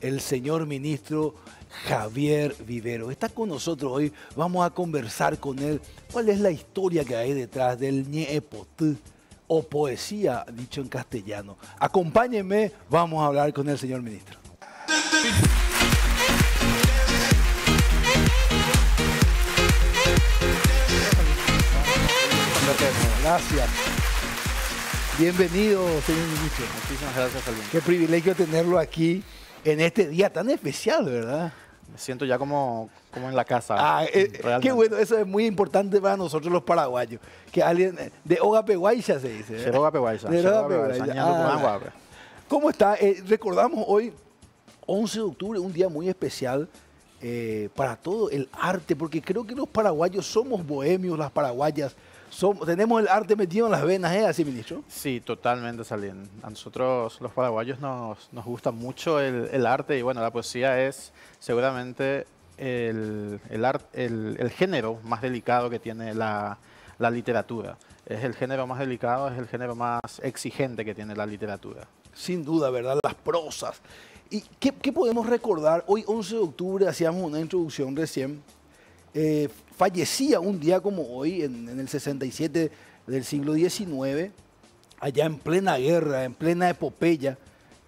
el señor ministro Javier Vivero. Está con nosotros hoy, vamos a conversar con él. ¿Cuál es la historia que hay detrás del ñeepotú o poesía, dicho en castellano? Acompáñenme, vamos a hablar con el señor ministro. Gracias. Bienvenido, señor ministro. Muchísimas gracias, Salim. Qué privilegio tenerlo aquí en este día tan especial, ¿verdad? Me siento ya como en la casa. Qué bueno, eso es muy importante para nosotros los paraguayos. Que alguien de Ogapeguaycha se dice. De Ogapeguaycha. ¿Cómo está? Recordamos hoy, 11 de octubre, un día muy especial para todo el arte, porque creo que los paraguayos somos bohemios, las paraguayas. Tenemos el arte metido en las venas, ¿eh? Así, ministro. Sí, totalmente, Salim. A nosotros, los paraguayos, nos gusta mucho el arte y, bueno, la poesía es seguramente el género más delicado que tiene la literatura. Es el género más delicado, es el género más exigente que tiene la literatura. Sin duda, ¿verdad? Las prosas. ¿Y qué podemos recordar? Hoy, 11 de octubre, hacíamos una introducción recién. Fallecía un día como hoy, en el 67 del siglo XIX, allá en plena guerra, en plena epopeya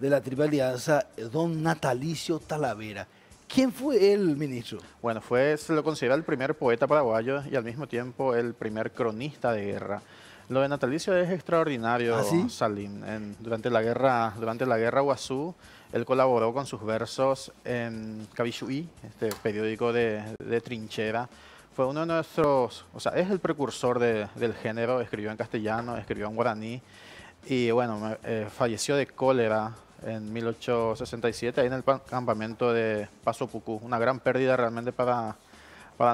de la Triple Alianza, don Natalicio Talavera. ¿Quién fue él, ministro? Bueno, se lo considera el primer poeta paraguayo y al mismo tiempo el primer cronista de guerra. Lo de Natalicio es extraordinario, ¿Ah, sí? Salim. Durante la guerra Guazú, él colaboró con sus versos en Cabichuí, este periódico de trinchera. Fue uno de nuestros, o sea, es el precursor del género, escribió en castellano, escribió en guaraní y bueno, falleció de cólera en 1867 ahí en el campamento de Paso Pucú. Una gran pérdida realmente para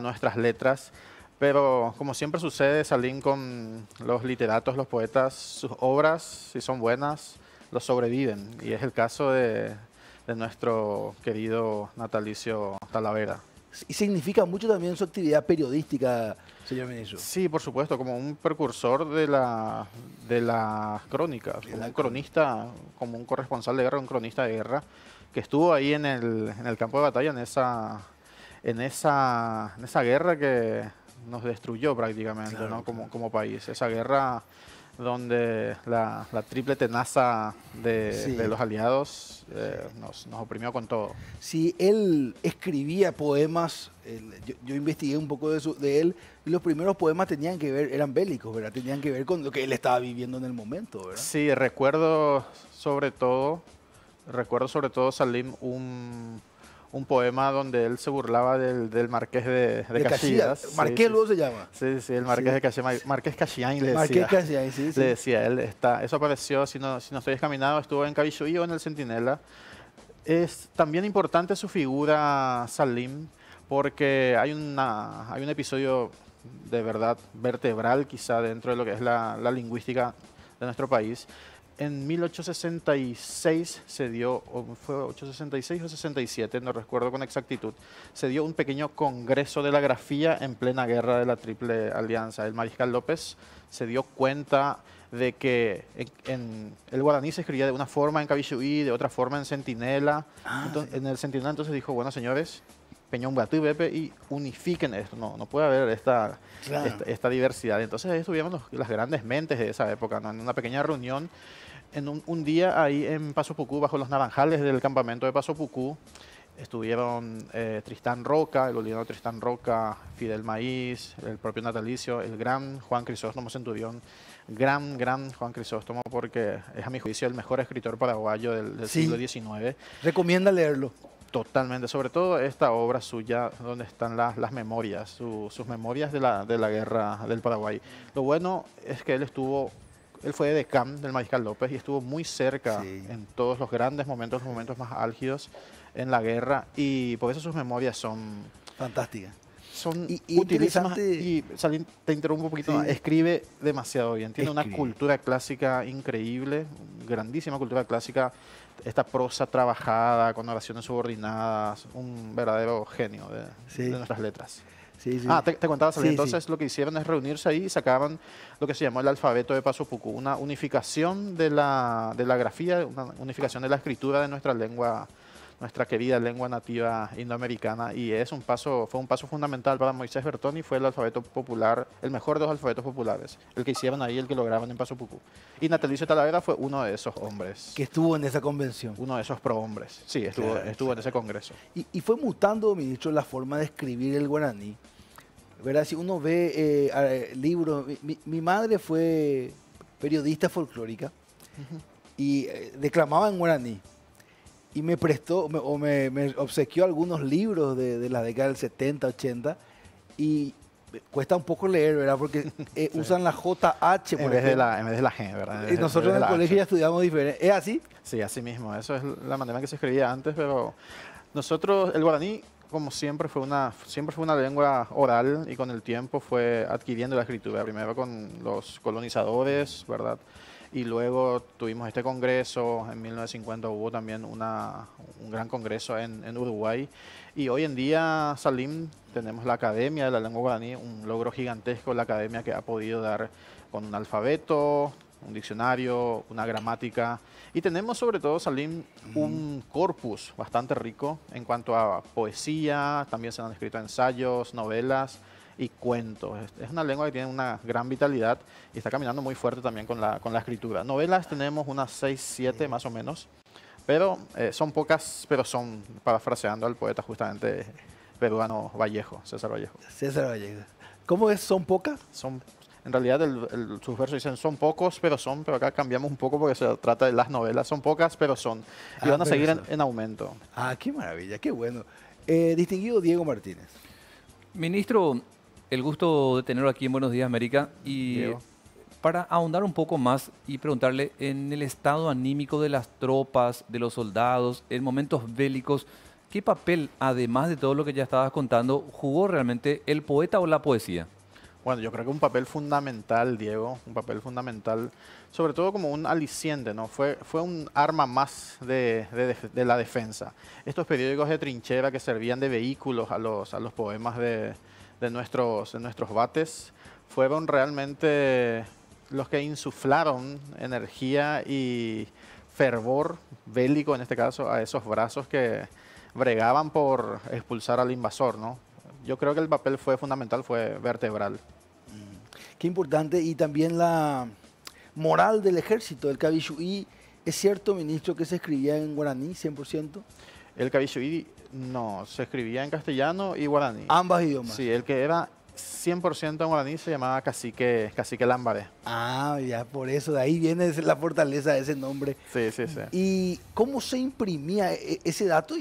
nuestras letras. Pero como siempre sucede, Salim, con los literatos, los poetas, sus obras, si son buenas, los sobreviven. Y es el caso de nuestro querido Natalicio Talavera. Y significa mucho también su actividad periodística, señor ministro. Sí, por supuesto, como un precursor de la crónica, como un cronista, como un corresponsal de guerra, un cronista de guerra, que estuvo ahí en el campo de batalla, en esa guerra que nos destruyó prácticamente, claro, ¿no? Claro. Como país. Esa guerra donde la triple tenaza de los aliados nos oprimió con todo. Sí, él escribía poemas, yo investigué un poco de él, y los primeros poemas eran bélicos, ¿verdad? Tenían que ver con lo que él estaba viviendo en el momento, ¿verdad? Sí, recuerdo sobre todo, Salim, un poema donde él se burlaba del marqués de Caxias. Marqués sí, luego se llama. Sí, el marqués de Caxias, Marqués Caxián le decía. Marqués Caxián, sí. Le decía, eso apareció, si no estoy descaminado, estuvo en Cabichuí o en el Centinela. Es también importante su figura, Salim, porque hay un episodio de verdad vertebral quizá dentro de lo que es la lingüística de nuestro país. En 1866 se dio, o fue 866 o 67, no recuerdo con exactitud, se dio un pequeño congreso de la grafía en plena guerra de la Triple Alianza. El mariscal López se dio cuenta de que en el guaraní se escribía de una forma en Cabichuí, de otra forma en Centinela. Entonces, en el Centinela entonces dijo, bueno, señores, Peñón Batú y Bepe, y unifiquen esto, no puede haber esta diversidad. Entonces ahí estuvieron las grandes mentes de esa época, ¿no? En una pequeña reunión, en un día ahí en Paso Pucú, bajo los naranjales del campamento de Paso Pucú, estuvieron Tristán Roca, el boliviano Tristán Roca, Fidel Maíz, el propio Natalicio, el gran Juan Crisóstomo Centurión, gran Juan Crisóstomo, porque es a mi juicio el mejor escritor paraguayo del siglo XIX. Recomienda leerlo. Totalmente, sobre todo esta obra suya donde están las memorias, sus memorias de la guerra del Paraguay. Lo bueno es que él fue decán del mariscal López y estuvo muy cerca en todos los grandes momentos, los momentos más álgidos en la guerra, y por eso sus memorias son fantásticas. Son utilísimas. Y Salim, te interrumpo un poquito más. Escribe demasiado bien, tiene una cultura clásica increíble, grandísima cultura clásica. Esta prosa trabajada, con oraciones subordinadas, un verdadero genio de nuestras letras. Sí, sí. Te contaba, Salim. Entonces sí. lo que hicieron es reunirse ahí y sacaban lo que se llamó el alfabeto de Paso Pucú, una unificación de la grafía, una unificación de la escritura de nuestra lengua nuestra querida lengua nativa indoamericana, y fue un paso fundamental para Moisés Bertoni. Fue el alfabeto popular, el mejor de los alfabetos populares, el que hicieron ahí, el que lo graban en Paso Pucú. Y Natalicio Talavera fue uno de esos hombres. Que estuvo en esa convención. Uno de esos prohombres. Sí, estuvo en ese congreso. Y fue mutando, ministro, la forma de escribir el guaraní. ¿Verdad? Si uno ve libros, mi madre fue periodista folclórica y declamaba en guaraní. Y me prestó me obsequió algunos libros de la década del 70, 80 y cuesta un poco leer, ¿verdad? Porque sí, usan la JH en vez de la G, ¿verdad? Y nosotros en el colegio ya estudiamos diferente. ¿Es así? Sí, así mismo. Eso es la manera en que se escribía antes, pero nosotros, el guaraní, como siempre fue una lengua oral, y con el tiempo fue adquiriendo la escritura, primero con los colonizadores, ¿verdad? Y luego tuvimos este congreso, en 1950 hubo también un gran congreso en Uruguay, y hoy en día, Salim, tenemos la Academia de la Lengua Guaraní, un logro gigantesco, la academia que ha podido dar con un alfabeto, un diccionario, una gramática, y tenemos sobre todo, Salim, un corpus bastante rico en cuanto a poesía. También se han escrito ensayos, novelas y cuentos. Es una lengua que tiene una gran vitalidad y está caminando muy fuerte también con la escritura. Novelas tenemos unas 6, 7 más o menos, pero son pocas, pero son, parafraseando al poeta justamente peruano Vallejo, César Vallejo. César Vallejo. ¿Cómo es? ¿Son pocas? En realidad sus versos dicen son pocos, pero acá cambiamos un poco porque se trata de las novelas. Son pocas, pero son. Y van a seguir en aumento. Ah, qué maravilla, qué bueno. Distinguido Diego Martínez. Ministro, el gusto de tenerlo aquí en Buenos Días, América. Y Diego, para ahondar un poco más y preguntarle, en el estado anímico de las tropas, de los soldados, en momentos bélicos, ¿qué papel, además de todo lo que ya estabas contando, jugó realmente el poeta o la poesía? Bueno, yo creo que un papel fundamental, Diego, un papel fundamental, sobre todo como un aliciente, ¿no? Fue un arma más de la defensa. Estos periódicos de trinchera que servían de vehículos a los poemas de nuestros vates, fueron realmente los que insuflaron energía y fervor bélico, en este caso, a esos brazos que bregaban por expulsar al invasor, ¿no? Yo creo que el papel fue fundamental, fue vertebral. Qué importante. Y también la moral del ejército, el Cabichuí. ¿Es cierto, ministro, que se escribía en guaraní 100%? El Cabichuí no, se escribía en castellano y guaraní. Ambas idiomas. Sí, el que era 100% en guaraní se llamaba Cacique Lambaré. Ah, ya, por eso, de ahí viene la fortaleza de ese nombre. Sí, sí, sí. ¿Y cómo se imprimía ese dato?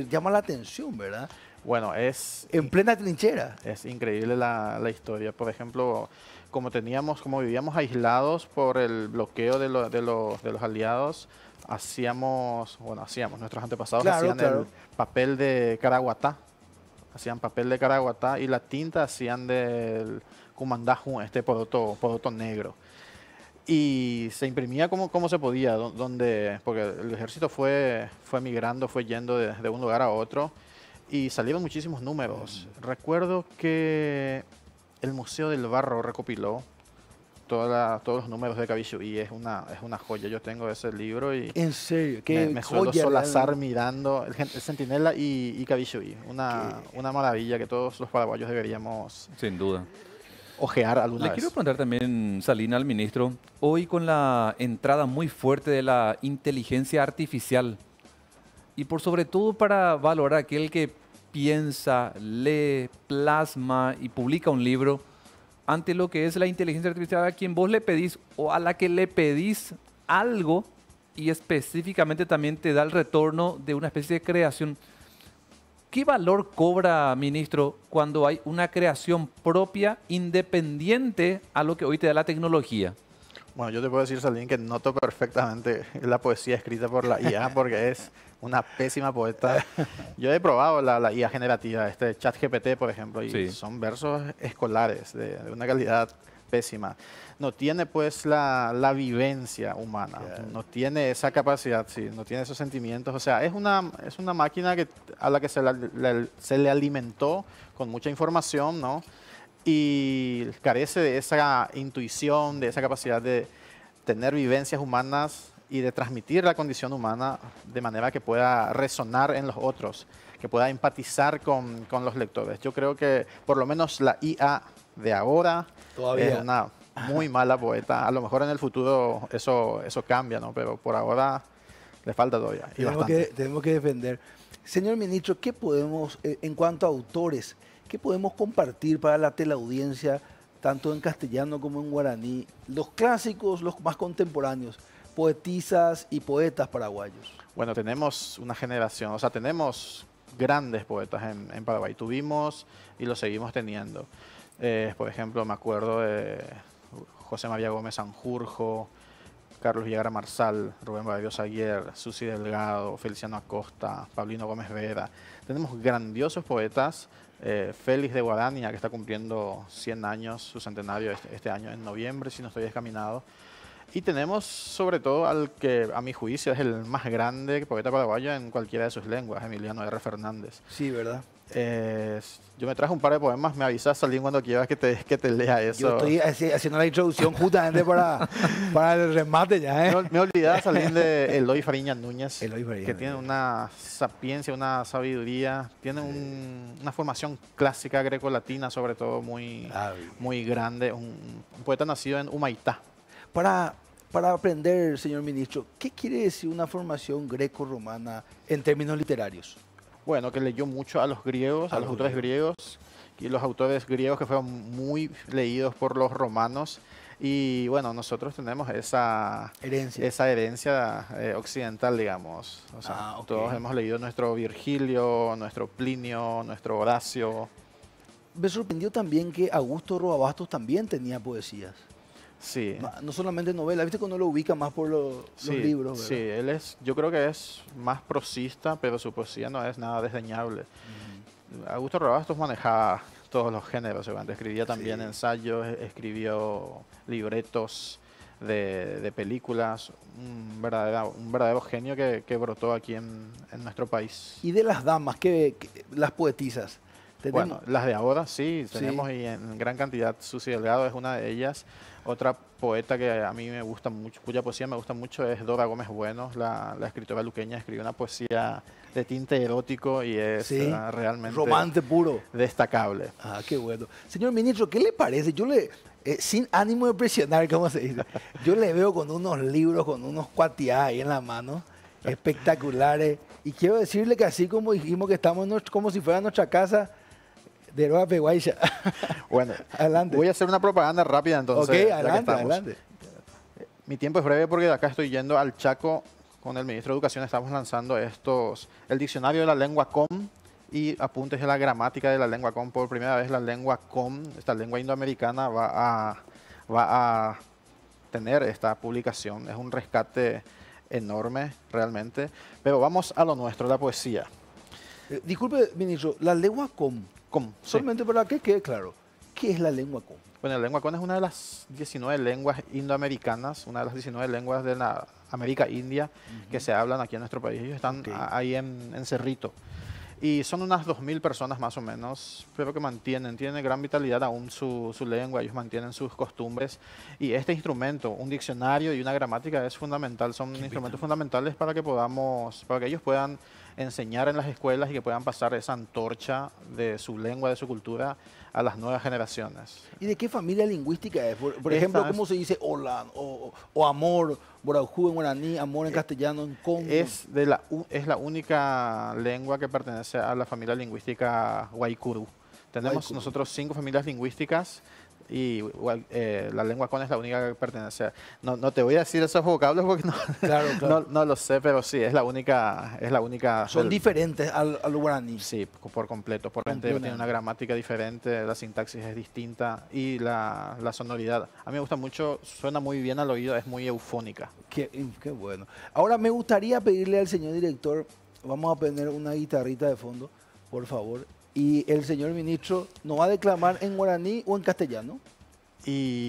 Llama la atención, ¿verdad? Bueno, en plena trinchera. Es increíble la historia. Por ejemplo, como vivíamos aislados por el bloqueo de los aliados, nuestros antepasados hacían el papel de caraguatá. Hacían papel de caraguatá y la tinta hacían del cumandaju, este poroto negro. Y se imprimía como se podía, porque el ejército fue migrando, fue yendo de un lugar a otro. Y salieron muchísimos números. Recuerdo que el Museo del Barro recopiló todos los números de Cabichuí. Es una joya. Yo tengo ese libro y ¿en serio? me suelo solazar mirando el Centinela y Cabichuí. Una maravilla que todos los paraguayos deberíamos, sin duda, ojear alguna vez. Le quiero preguntar también, Salina, al ministro, hoy con la entrada muy fuerte de la inteligencia artificial, y por sobre todo para valorar aquel que piensa, lee, plasma y publica un libro, ante lo que es la inteligencia artificial, a quien vos le pedís o a la que le pedís algo y específicamente también te da el retorno de una especie de creación. ¿Qué valor cobra, ministro, cuando hay una creación propia independiente a lo que hoy te da la tecnología? Bueno, yo te puedo decir, Salim, que noto perfectamente la poesía escrita por la IA porque es una pésima poeta. Yo he probado la IA generativa, ChatGPT, por ejemplo, y sí, son versos escolares de una calidad pésima. No tiene pues la vivencia humana, no tiene esa capacidad, sí, no tiene esos sentimientos. O sea, es una máquina a la que se le alimentó con mucha información, ¿no? Y carece de esa intuición, de esa capacidad de tener vivencias humanas y de transmitir la condición humana de manera que pueda resonar en los otros, que pueda empatizar con los lectores. Yo creo que por lo menos la IA de ahora Todavía. es una muy mala poeta. A lo mejor en el futuro eso cambia, ¿no? Pero por ahora le falta todavía. Y bastante. Tenemos que defender. Señor ministro, ¿qué podemos, en cuanto a autores, qué podemos compartir para la teleaudiencia, tanto en castellano como en guaraní? Los clásicos, los más contemporáneos, poetisas y poetas paraguayos. Bueno, tenemos una generación, o sea, tenemos grandes poetas en Paraguay. Tuvimos y lo seguimos teniendo. Por ejemplo, me acuerdo de José María Gómez Sanjurjo, Carlos Villagra Marsal, Rubén Barrios Aguirre, Susi Delgado, Feliciano Acosta, Paulino Gómez Vera. Tenemos grandiosos poetas. Félix de Guarania, que está cumpliendo 100 años, su centenario este año en noviembre, si no estoy descaminado. Y tenemos sobre todo al que a mi juicio es el más grande poeta paraguayo en cualquiera de sus lenguas, Emiliano R. Fernández. Sí, ¿verdad? Yo me traje un par de poemas, me avisas, Salim, cuando quieras que te lea eso. Yo estoy haciendo la introducción justamente para el remate ya, ¿eh? Me olvidaba, Salim, de Eloy Fariña Núñez, Eloy Fariña que Núñez. tiene una sapiencia, una sabiduría, tiene una formación clásica grecolatina, sobre todo muy grande. Un poeta nacido en Humaitá. Para aprender, señor ministro, ¿qué quiere decir una formación greco-romana en términos literarios? Bueno, que leyó mucho a los griegos, a los autores griegos, y los autores griegos que fueron muy leídos por los romanos. Y bueno, nosotros tenemos esa herencia occidental, digamos. O sea, todos hemos leído nuestro Virgilio, nuestro Plinio, nuestro Horacio. Me sorprendió también que Augusto Roa-Bastos también tenía poesías. Sí. No solamente novelas, viste que uno lo ubica más por los libros, ¿verdad? Sí, yo creo que es más prosista, pero su poesía no es nada desdeñable. Augusto Roa-Bastos manejaba todos los géneros, seguramente. Escribía también ensayos, escribió libretos de películas, un verdadero genio que brotó aquí en nuestro país. Y de las damas, las poetisas. Bueno, las de ahora sí, tenemos y en gran cantidad. Susi Delgado es una de ellas. Otra poeta que a mí me gusta mucho, cuya poesía me gusta mucho, es Dora Gómez Bueno, la escritora luqueña. Escribe una poesía de tinte erótico y es realmente romance puro, destacable. Ah, qué bueno. Señor ministro, ¿qué le parece? Sin ánimo de presionar, ¿cómo se dice? Yo le veo con unos libros, con unos cuatiá ahí en la mano, espectaculares. Y quiero decirle que así como dijimos que estamos como si fuera nuestra casa, de Roa Peguaicha. Bueno, adelante. Voy a hacer una propaganda rápida entonces. Ok, adelante. Mi tiempo es breve porque de acá estoy yendo al Chaco con el ministro de Educación. Estamos lanzando el diccionario de la lengua com y apuntes de la gramática de la lengua com. Por primera vez la lengua com, esta lengua indoamericana, va a tener esta publicación. Es un rescate enorme realmente. Pero vamos a lo nuestro, la poesía. Disculpe, ministro, la lengua com. Solamente para que quede claro, ¿qué es la lengua com? Bueno, la lengua com es una de las 19 lenguas indoamericanas, una de las 19 lenguas de la América India que se hablan aquí en nuestro país. Ellos están ahí en Cerrito. Y son unas 2.000 personas más o menos, pero que tienen gran vitalidad aún su lengua, ellos mantienen sus costumbres. Y este instrumento, un diccionario y una gramática, es fundamental, son instrumentos fundamentales para que ellos puedan enseñar en las escuelas y que puedan pasar esa antorcha de su lengua, de su cultura, a las nuevas generaciones. ¿Y de qué familia lingüística es? Por ejemplo, ¿cómo se dice hola o amor, boraujú en guaraní, amor en castellano, en congo? Es la única lengua que pertenece a la familia lingüística Guaycurú. Tenemos nosotros 5 familias lingüísticas y la lengua com es la única que pertenece. No te voy a decir esos vocablos porque no lo sé, pero sí, es la única. Son diferentes al guaraní. Sí, por completo. Tiene una gramática diferente, la sintaxis es distinta y la sonoridad. A mí me gusta mucho, suena muy bien al oído, es muy eufónica. Qué bueno. Ahora me gustaría pedirle al señor director, vamos a poner una guitarrita de fondo, por favor. Y el señor ministro nos va a declamar en guaraní o en castellano.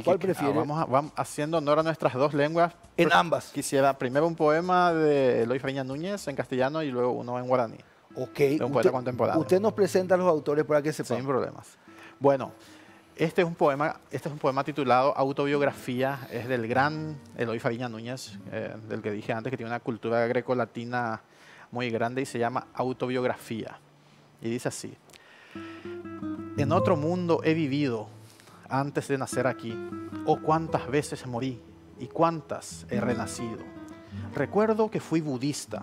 ¿Cuál prefiere? Vamos haciendo honor a nuestras dos lenguas. En ambas. Quisiera primero un poema de Eloy Fariña Núñez en castellano y luego uno en guaraní. Ok. De un poeta contemporáneo. Usted nos presenta a los autores para que sepan. Sin problemas. Bueno, Este es un poema titulado Autobiografía, es del gran Eloy Fariña Núñez, del que dije antes, que tiene una cultura grecolatina muy grande y se llama Autobiografía. Y dice así: en otro mundo he vivido antes de nacer aquí, oh cuántas veces morí y cuántas he renacido. Recuerdo que fui budista,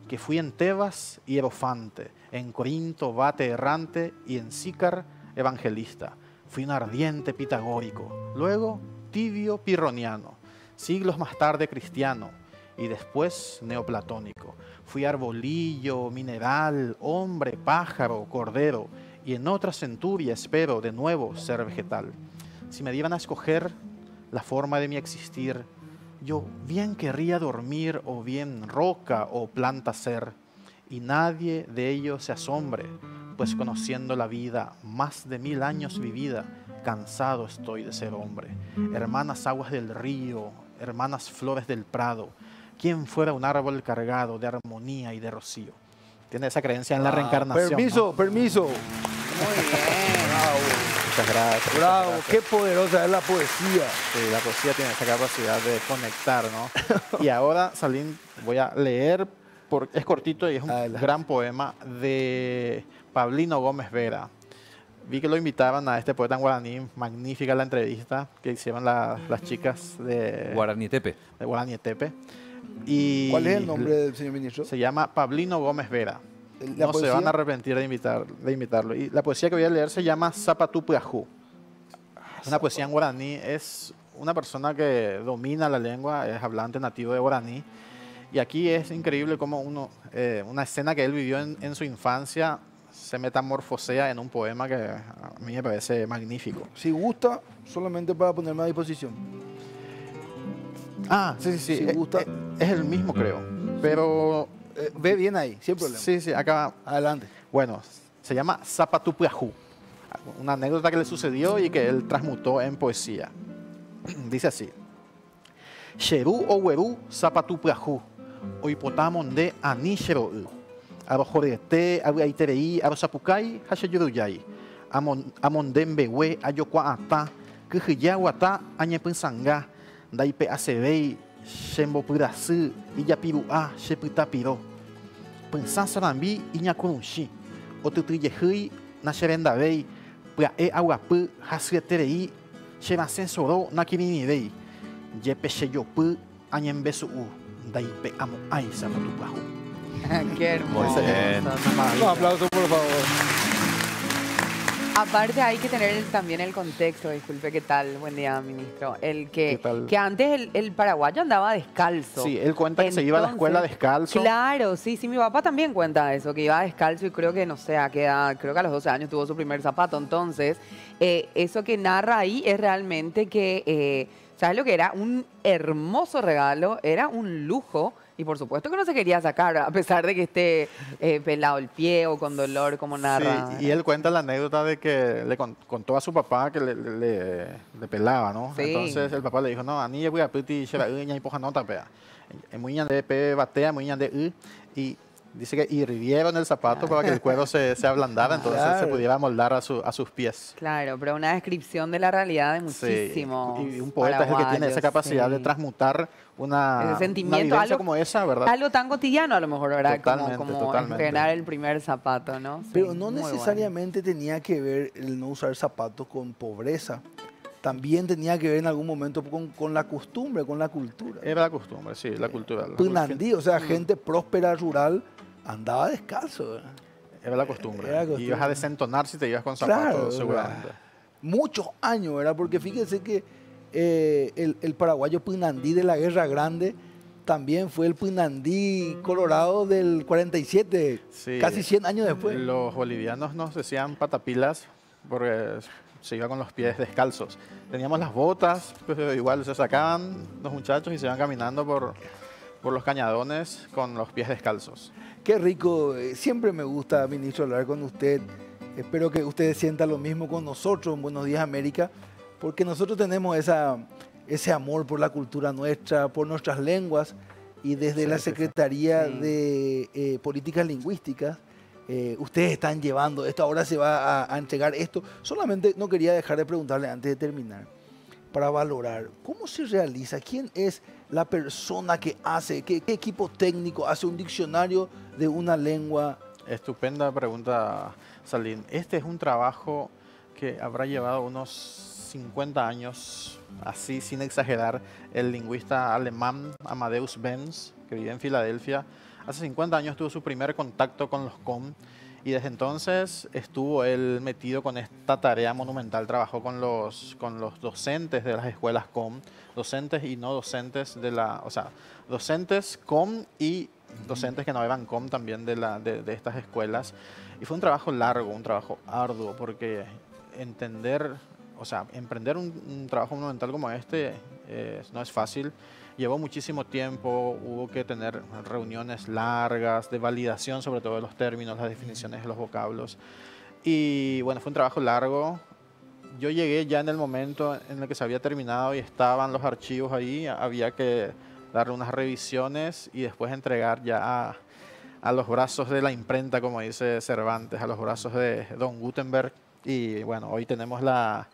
que fui en Tebas hierofante, en Corinto bate errante y en Sícar evangelista. Fui un ardiente pitagórico, luego tibio pirroniano, siglos más tarde cristiano y después neoplatónico. Fui arbolillo, mineral, hombre, pájaro, cordero y en otra centuria espero de nuevo ser vegetal. Si me dieran a escoger la forma de mi existir, yo bien querría dormir o bien roca o planta ser, y nadie de ellos se asombre, pues conociendo la vida, más de 1000 años vivida, cansado estoy de ser hombre. Hermanas aguas del río, hermanas flores del prado, ¿quién fuera un árbol cargado de armonía y de rocío? Tiene esa creencia en la reencarnación. Permiso, ¿no? permiso. Muy bien. Bravo. Muchas gracias. Bravo, muchas qué gracias. poderosa es la poesía. Sí, la poesía tiene esa capacidad de conectar, ¿no? Y ahora, Salim, voy a leer, es cortito y es un Adelante. gran poema de Pablino Gómez Vera. Vi que lo invitaban a este poeta en guaraní, magnífica la entrevista que hicieron las chicas de Guaranítepe. Guaranietepe. Y ¿Cuál es el nombre del señor ministro? Se llama Pablino Gómez Vera. ¿La No se poesía? van a arrepentir de invitarlo. Y la poesía que voy a leer se llama Zapatupiajú. Una poesía en guaraní. Es una persona que domina la lengua, es hablante nativo de guaraní. Y aquí es increíble cómo una escena que él vivió en su infancia se metamorfosea en un poema que a mí me parece magnífico. Si gusta, solamente para ponerme a disposición. Ah, sí. Si gusta. Es el mismo, creo. Pero Ve bien ahí, sin problema. sí, acá. Adelante. Bueno, se llama Zapatupiajú. Una anécdota que le sucedió y que él transmutó en poesía. Dice así: Xerú o huerú Zapatupiajú, oipotamonde anixero. Arojorete, abuaiterei, arosapucai, hashayuruyai. Amondembewe, ayocuata, kujiyaguata, añepinsanga, daipe acebei, shembopurasu, iyapirua, shepitapiro. Pensasarambi, iñakurunshi, otutriyehui, nasherendabei, prae aguapu, hasieterei, shemasensoro, nakirinirei, yepecheyopu, añembesuu, daipe amoai, zapatupahu. Qué hermoso. Muy bien. Un aplauso, por favor. Aparte hay que tener también el contexto, disculpe, ¿qué tal? Buen día, ministro. ¿Qué tal? Que antes el paraguayo andaba descalzo. Sí, él cuenta que se iba a la escuela Entonces, descalzo. Claro, sí, mi papá también cuenta eso, que iba descalzo y creo que, no sé, a qué edad, creo que a los 12 años tuvo su primer zapato. Entonces, eso que narra ahí es realmente que, ¿sabes lo que era? Un hermoso regalo, era un lujo. Y por supuesto que no se quería sacar, a pesar de que esté pelado el pie o con dolor, como narra. Sí, y él cuenta la anécdota de que le contó a su papá que le pelaba, ¿no? Sí. Entonces el papá le dijo, no, anilla voy a pedir y poja no tapea. Muy de pe batea, muy de y dice que hirvieron el zapato para que el cuero se ablandara, entonces Claro. se pudiera moldar a sus pies. Claro, pero una descripción de la realidad de Sí, muchísimos y un poeta es el que tiene esa paraguayos, capacidad de sí. transmutar una Ese sentimiento, vivencia algo- como esa, ¿verdad? Algo tan cotidiano a lo mejor, ¿verdad? Totalmente, como totalmente. estrenar el primer zapato, ¿no? Sí, Pero no muy bueno. necesariamente tenía que ver el no usar zapatos con pobreza. También tenía que ver en algún momento con la costumbre, con la cultura. Era la costumbre, sí, la cultura. Punandí, o sea, gente próspera rural andaba descalzo. ¿verdad? Era la costumbre. Era Y costumbre. ibas a desentonar si te ibas con zapatos, Claro, seguramente. Muchos años, ¿verdad? Porque fíjense que el paraguayo Punandí de la Guerra Grande también fue el Punandí colorado del 47, Sí. casi 100 años después. Los bolivianos nos decían patapilas porque se iba con los pies descalzos. Teníamos las botas, pero igual se sacaban los muchachos y se iban caminando por los cañadones con los pies descalzos. Qué rico, siempre me gusta, ministro, hablar con usted. Espero que usted sienta lo mismo con nosotros en Buenos Días América, porque nosotros tenemos ese amor por la cultura nuestra, por nuestras lenguas, y desde Sí, la sí, sí. Secretaría Sí. de Políticas Lingüísticas ustedes están llevando esto, ahora se va a entregar esto. Solamente no quería dejar de preguntarle antes de terminar, para valorar, ¿cómo se realiza? ¿Quién es la persona que hace, qué equipo técnico hace un diccionario de una lengua? Estupenda pregunta, Salim. Este es un trabajo que habrá llevado unos 50 años, así sin exagerar, el lingüista alemán Amadeus Benz, que vive en Filadelfia. Hace 50 años tuvo su primer contacto con los COM y desde entonces estuvo él metido con esta tarea monumental. Trabajó con los docentes de las escuelas COM, docentes y no docentes o sea, docentes COM y docentes que no eran COM también de estas escuelas. Y fue un trabajo largo, un trabajo arduo, porque emprender un trabajo monumental como este no es fácil. Llevó muchísimo tiempo, hubo que tener reuniones largas de validación, sobre todo de los términos, las definiciones de los vocablos. Y bueno, fue un trabajo largo. Yo llegué ya en el momento en el que se había terminado y estaban los archivos ahí. Había que darle unas revisiones y después entregar ya a los brazos de la imprenta, como dice Cervantes, a los brazos de Don Gutenberg. Y bueno, hoy tenemos la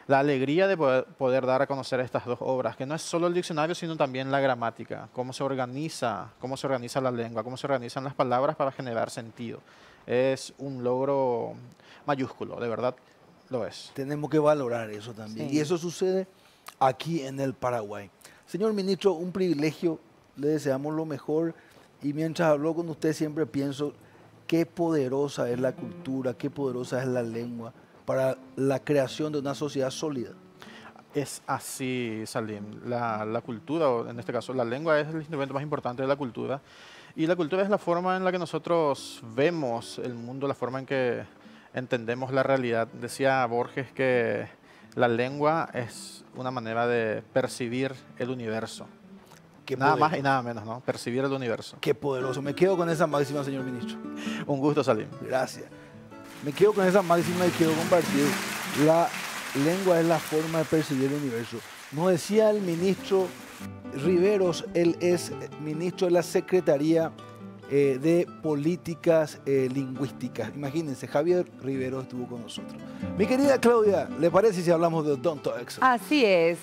alegría de poder dar a conocer estas dos obras, que no es solo el diccionario, sino también la gramática, cómo se organiza la lengua, cómo se organizan las palabras para generar sentido. Es un logro mayúsculo, de verdad lo es. Tenemos que valorar eso también. Sí. Y eso sucede aquí en el Paraguay. Señor ministro, un privilegio, le deseamos lo mejor. Y mientras hablo con usted siempre pienso qué poderosa es la cultura, qué poderosa es la lengua para la creación de una sociedad sólida. Es así, Salim. La cultura, o en este caso la lengua, es el instrumento más importante de la cultura. Y la cultura es la forma en la que nosotros vemos el mundo, la forma en que entendemos la realidad. Decía Borges que la lengua es una manera de percibir el universo. Nada más y nada menos, ¿no? Percibir el universo. Qué poderoso. Me quedo con esa máxima, señor ministro. Un gusto, Salim. Gracias. Me quedo con esa máxima y quiero compartir. La lengua es la forma de percibir el universo. Nos decía el ministro Riveros, él es ministro de la Secretaría de Políticas Lingüísticas. Imagínense, Javier Riveros estuvo con nosotros. Mi querida Claudia, ¿le parece si hablamos de Odontoexcel? Así es.